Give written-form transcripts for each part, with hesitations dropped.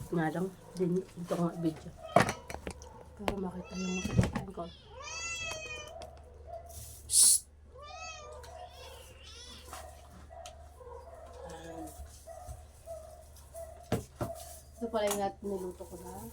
nga lang, din ito nga video. Para makita yung pinakain ko. Ito pala yung natin niluto ko na.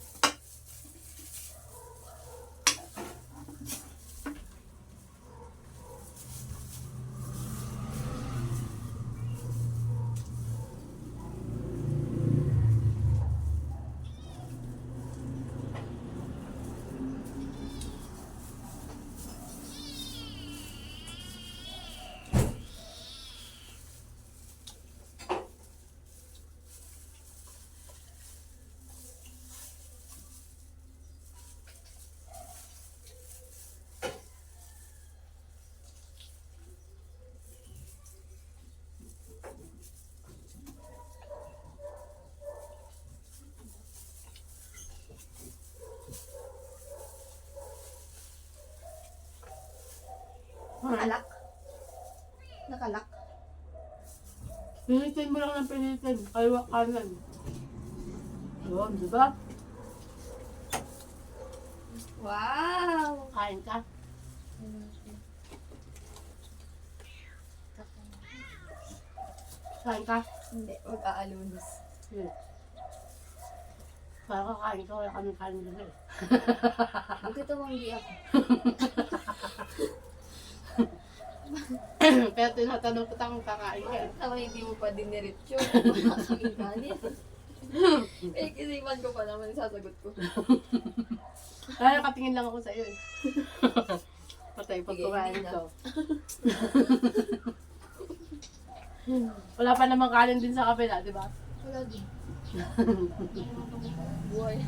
Nakalak. Nakalak. Pinitin mo lang ng pinitin. Kaliwa kanan. Yun, di ba? Wow! Kain ka. Kain ka. Hindi, mag-aalunos. Yun. Para kakain ka, wala kami kain nila eh. Buti tumanggi ako. Kaya tinatanong kita kung kakain ka. Tama, hindi mo pa diniretso. Makakain. Eh, kisiman ko pa naman, sasagot ko. Kaya nakatingin lang ako sa iyo eh. Patay pag Sige, kumain hindi na. ito. Wala pa namang kanin din sa kapila, di ba? Wala din. Buhay.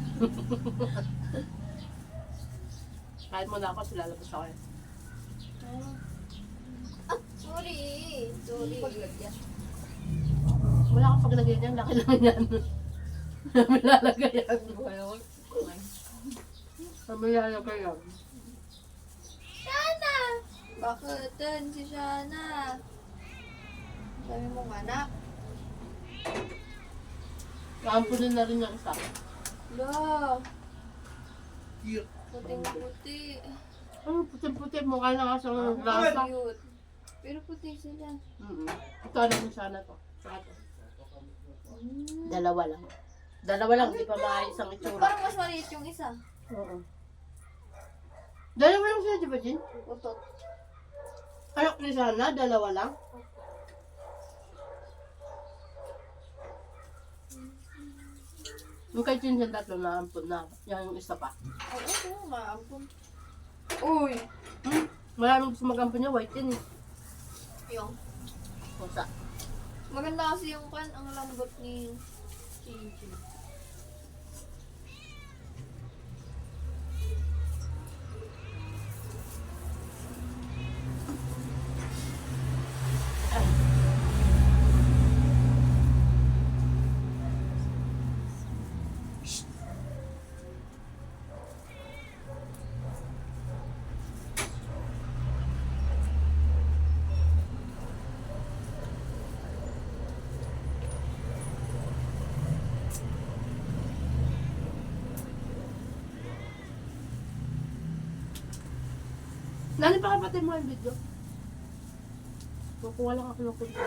Kain mo na ako, silalabas ako eh. Sorry. Sorry. Paglagyan. Wala kang paglagay niyan, laki lang yan. May lalagay yan. Buhay ako. May lalagay yan. Shana! Bakit? Si Shana. Sabi mong anak. Kaampunin na rin yung isa. Wala. Puting-puti. Ano, puti-puti, mukha na nga sa lasa. Cute. Pero puti sila. Ito ano mo sana to. Saka to. Dalawa lang. Dalawa lang, di pa maayos ang itsura. Parang mas maliit yung isa. Oo. Dalawa lang sila, di ba, Jin? Utot. Anak ni sana, dalawa lang. Yung kay Jin yung tatlo na ampun na. Yan yung isa pa. Ay, oo, maampun. Uy! Maraming gusto mag-ampun niya, white yun eh. Yung. Pusa. Maganda kasi yung kan, ang lambot ni Chinchin. Nani pa kapatid mo yung video? Kukuha lang ako ng kunti.